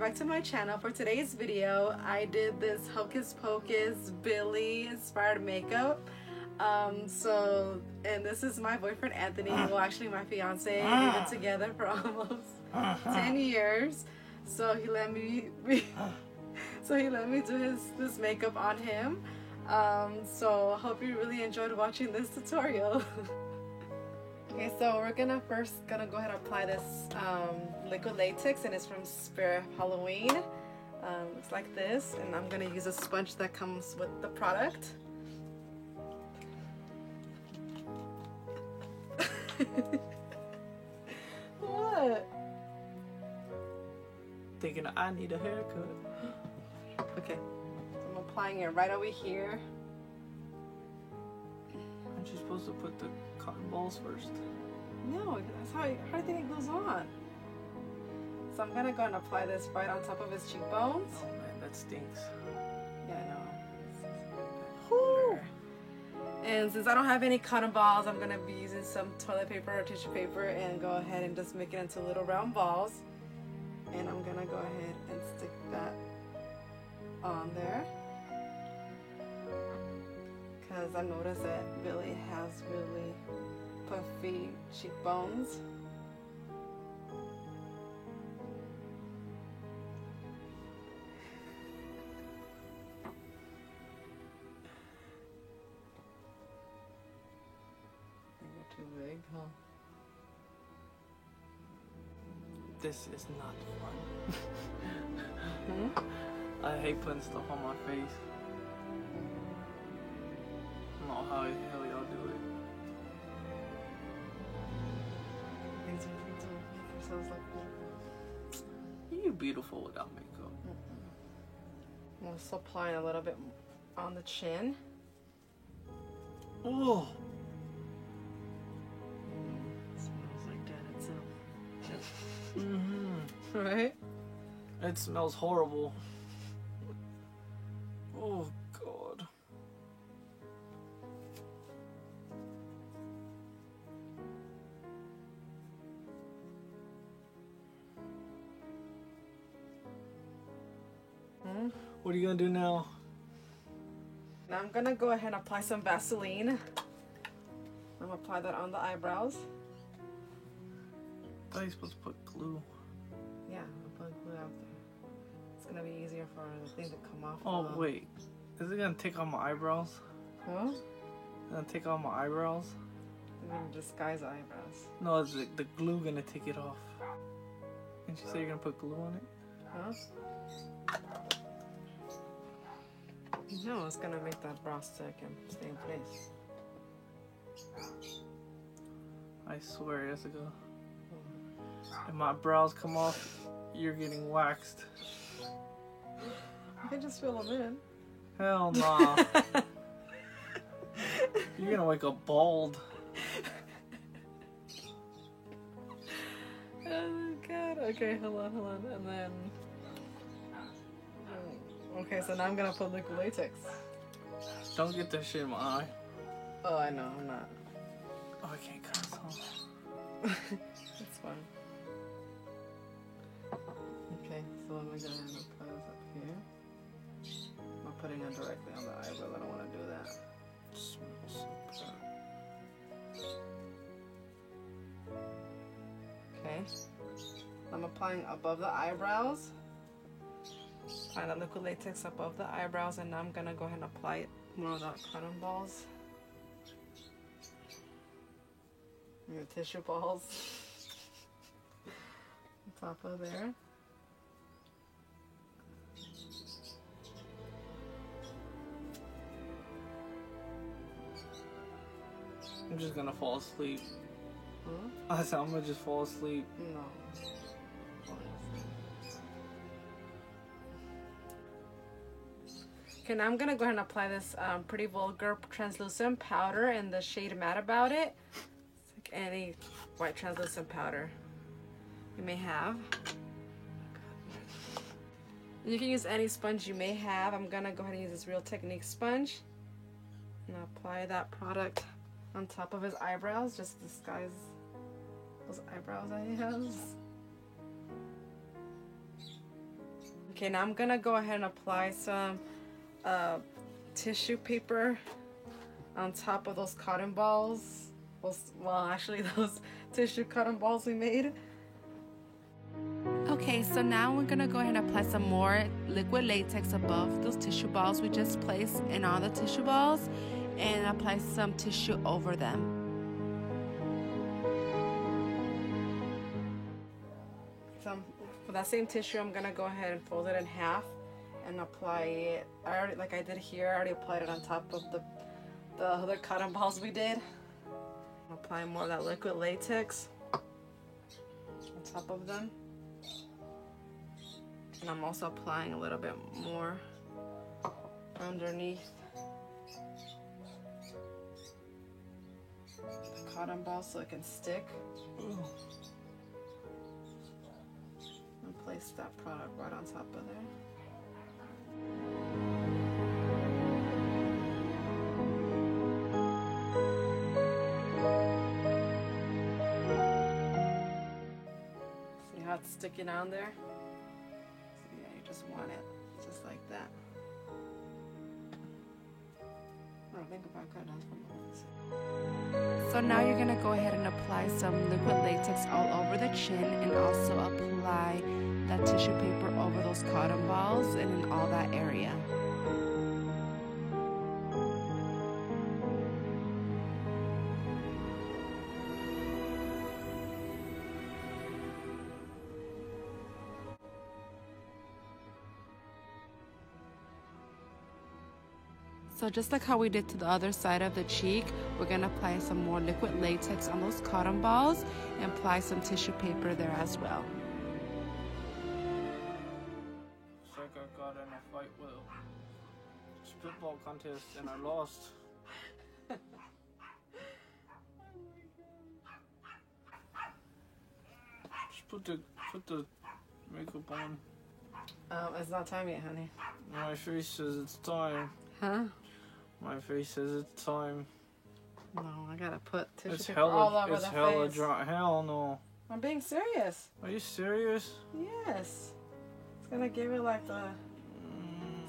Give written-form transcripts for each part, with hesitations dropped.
back to my channel. For today's video, I did this Hocus Pocus Billy inspired makeup. And this is my boyfriend Anthony, well actually my fiance. We've been together for almost 10 years. So he let me do this makeup on him. So I hope you really enjoyed watching this tutorial. Okay, so we're first gonna go ahead and apply this liquid latex, and it's from Spirit Halloween. Looks like this, and I'm gonna use a sponge that comes with the product. What? Thinking I need a haircut. Okay, so I'm applying it right over here. Aren't you supposed to put the cotton balls first? No, that's how do you think it goes on? So I'm gonna go and apply this right on top of his cheekbones. Oh man, that stinks. Yeah, I know. Whew. And since I don't have any cotton balls, I'm gonna be using some toilet paper or tissue paper and go ahead and just make it into little round balls. And I'm gonna go ahead and stick that on there. Because I noticed that Billy has really puffy cheekbones. They're too big, huh? This is not fun. I hate putting stuff on my face. I don't know how the hell y'all do it. Things we need to make ourselves look beautiful. You're beautiful without makeup. I'm also applying a little bit on the chin. Oh. Smells like that itself. Right? It smells horrible. Oh God. What are you gonna do now? Now I'm gonna go ahead and apply some Vaseline. I'm gonna apply that on the eyebrows. I thought you were supposed to put glue. Yeah, I'll put glue out there. It's gonna be easier for the thing to come off. Oh wait, is it gonna take off my eyebrows? Huh? It's gonna take off my eyebrows? I'm gonna disguise the eyebrows. No, is the glue gonna take it off? Didn't you say you're gonna put glue on it? Huh? No, it's gonna make that brow stick and stay in place. I swear, Jessica. If my brows come off, you're getting waxed. You can just fill them in. Hell nah. You're gonna wake up bald. Oh God. Okay, hold on. And then... Okay, so now I'm gonna put liquid latex. Don't get that shit in my eye. Oh, I know, I'm not. Oh, I can't curse, huh? It's fine. Okay, so let me go ahead and apply this up here. I'm putting it directly on the eyebrow. I don't want to do that. It smells so bad. Okay. I'm applying above the eyebrows. Applying the liquid latex above the eyebrows, and now I'm gonna go ahead and apply more of the cotton balls. Your tissue balls on top of there. I'm just gonna fall asleep. Huh? I said I'm gonna just fall asleep. No. Okay, now I'm gonna go ahead and apply this Pretty Vulgar translucent powder in the shade Mad About It. It's like any white translucent powder you may have. You can use any sponge you may have. I'm gonna go ahead and use this Real Technique sponge and apply that product on top of his eyebrows, just to disguise those eyebrows that he has. Okay, now I'm gonna go ahead and apply some tissue paper on top of those cotton balls. Those tissue cotton balls we made. Okay, so now we're gonna go ahead and apply some more liquid latex above those tissue balls we just placed in all the tissue balls, and apply some tissue over them. For that same tissue, I'm gonna go ahead and fold it in half and apply it. Like I did here, I already applied it on top of the other cotton balls we did. Apply more of that liquid latex on top of them. And I'm also applying a little bit more underneath the cotton ball so it can stick. And place that product right on top of there. See how it's sticking on there? So yeah, you just want it just like that. I think if I cut down from this. So now you're gonna go ahead and apply some liquid latex all over the chin, and also apply that tissue paper over those cotton balls and in all that area. So just like how we did to the other side of the cheek, we're gonna apply some more liquid latex on those cotton balls and apply some tissue paper there as well. It's like I got in a fight with a spitball contest and I lost. Just put the makeup on. It's not time yet, honey. My face says it's time. Huh? My face says it's time. No, I gotta put tissue paper all over the face. Dry. Hell no. I'm being serious. Are you serious? Yes. It's gonna give it like the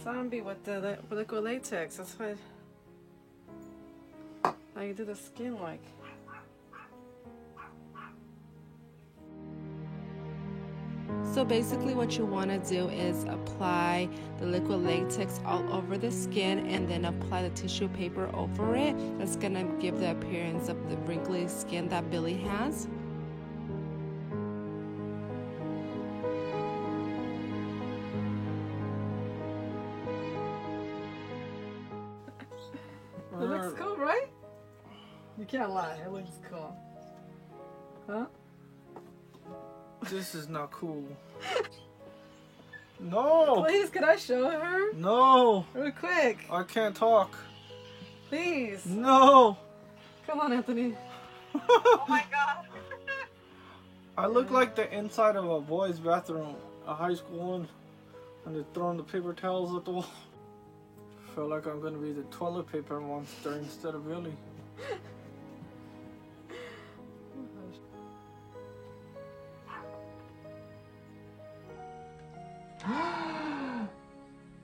zombie with the liquid latex. That's what. How you do the skin like. So basically what you want to do is apply the liquid latex all over the skin and then apply the tissue paper over it. That's going to give the appearance of the wrinkly skin that Billy has. It looks cool, right? You can't lie, it looks cool. Huh? This is not cool. No! Please, can I show her? No! Real quick. I can't talk. Please. No! Come on, Anthony. Oh my god. I look like the inside of a boy's bathroom, a high school one, and they're throwing the paper towels at the wall. I feel like I'm gonna be the toilet paper monster instead of Billy.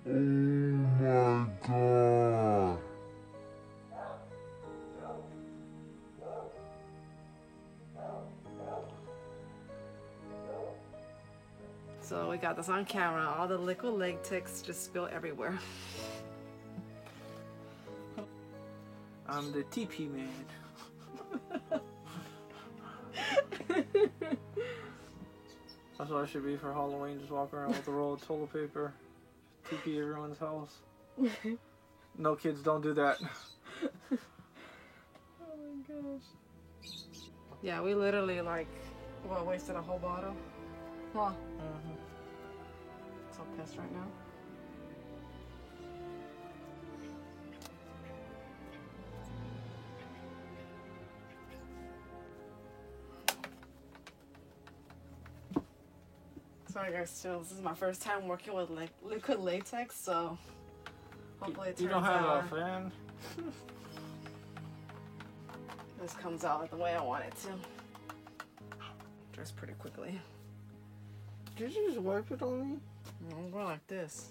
Oh my god. So we got this on camera. All the liquid latex just spilled everywhere. I'm the TP man. That's what I should be for Halloween. Just walk around with a roll of toilet paper. TP everyone's house. No, kids, don't do that. Oh my gosh. Yeah, we literally wasted a whole bottle. Huh. So pissed right now. Sorry guys, too. This is my first time working with liquid latex, so hopefully it turns out. You don't have a fan? This comes out the way I want it to. Dries pretty quickly. Did you just wipe it on me? I'm going like this.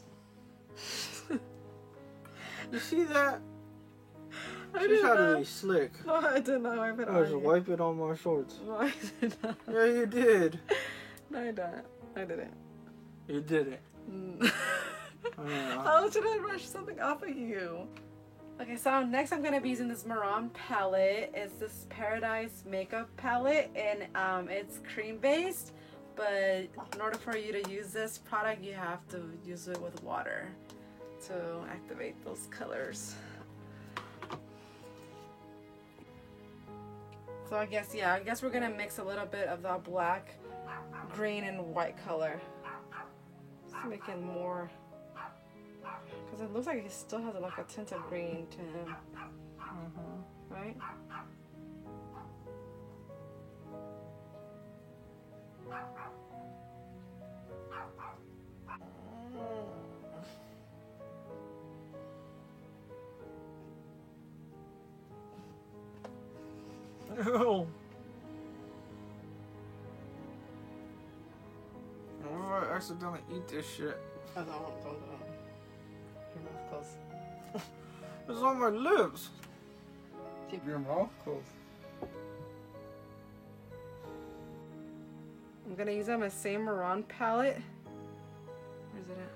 You see that? I She did tried to not. be slick. No, I did not wipe it I on just you. wipe it on my shorts. No, I did not. Yeah, you did. No, I didn't. I didn't. You did it. How should I brush something off of you? Okay, so next I'm gonna be using this Mehron palette. It's this Paradise makeup palette, and it's cream based. But in order for you to use this product, you have to use it with water to activate those colors. So I guess we're gonna mix a little bit of the black, green, and white color. Just make it more, because it looks like he still has like a tint of green to him. Right? Ew. What if I accidentally eat this shit? Oh, don't. Your mouth closed. It's on my lips. Keep your mouth closed. I'm gonna use my same Mehron palette. Where's it at?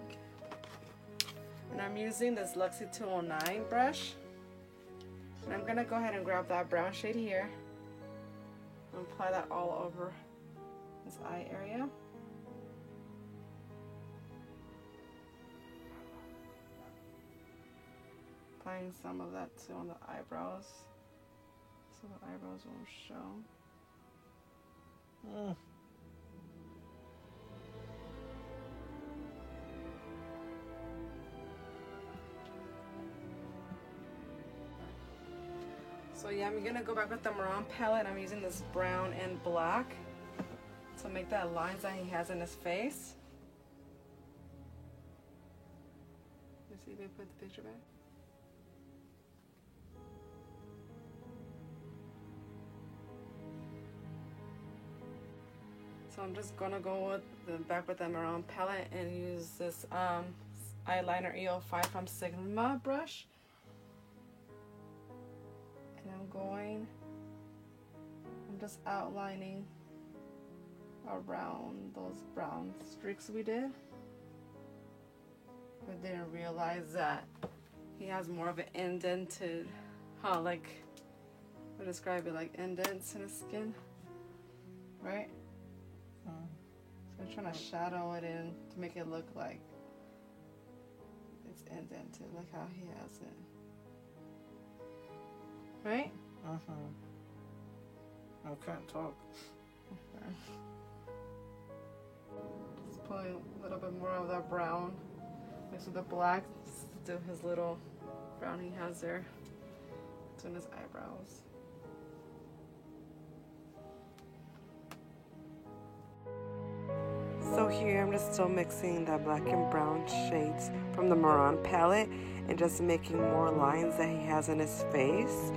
Okay. And I'm using this Luxie 209 brush. And I'm gonna go ahead and grab that brown shade here and apply that all over this eye area. Applying some of that too on the eyebrows, so the eyebrows won't show. So yeah, I'm gonna go back with the Mehron palette. I'm using this brown and black to make that lines that he has in his face. Let's see if I put the picture back. So I'm just gonna go back with the Mehron palette and use this eyeliner EO5 from Sigma brush. And I'm just outlining around those brown streaks we did. But didn't realize that he has more of an indented, like, I describe it like indents in his skin, right? So I'm trying to shadow it in to make it look like it's indented, like how he has it. Right? I can't talk. Okay. Just pulling a little bit more of that brown mixed with the black to his little brown he has there between his eyebrows. So here I'm just still mixing the black and brown shades from the Mehron palette and just making more lines that he has in his face.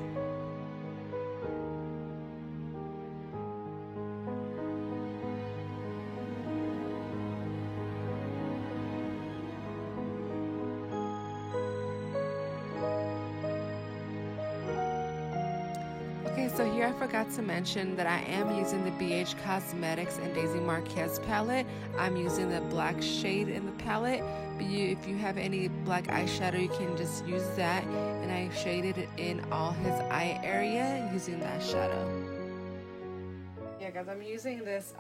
Okay, so here I forgot to mention that I am using the BH Cosmetics and Daisy Marquez palette. I'm using the black shade in the palette, but if you have any black eyeshadow, you can just use that. And I shaded it in all his eye area using that shadow. Yeah, guys, I'm using this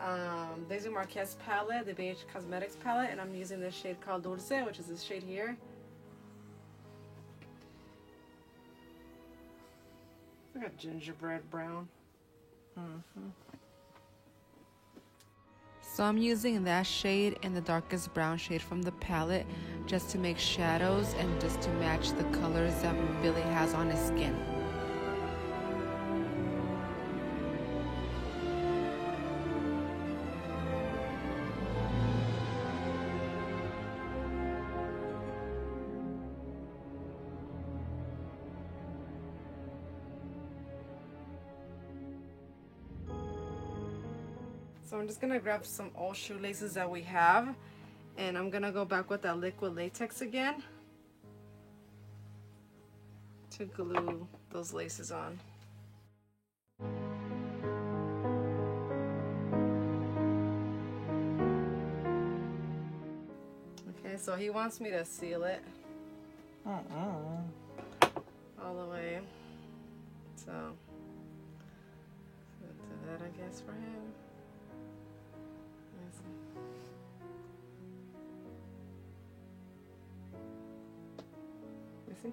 Daisy Marquez palette, the BH Cosmetics palette, and I'm using this shade called Dulce, which is this shade here. It's like a gingerbread brown. So I'm using that shade and the darkest brown shade from the palette just to make shadows and just to match the colors that Billy has on his skin. So I'm just gonna grab some old shoelaces that we have, And I'm gonna go back with that liquid latex again to glue those laces on. Okay, so he wants me to seal it all the way. So do that, I guess, for him. Let me see. You see?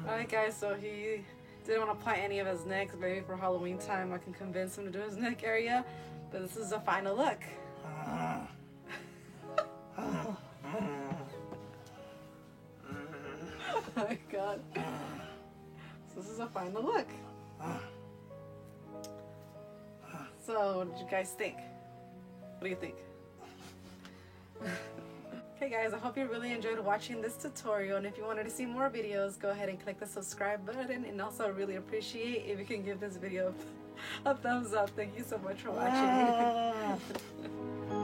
Alright guys, so he didn't want to apply any of his neck. Maybe for Halloween time I can convince him to do his neck area. But this is the final look. Oh my god. So this is a final look. So what did you guys think? What do you think? Okay guys, I hope you really enjoyed watching this tutorial, and if you wanted to see more videos, go ahead and click the subscribe button, and also I really appreciate if you can give this video a thumbs up. Thank you so much for watching.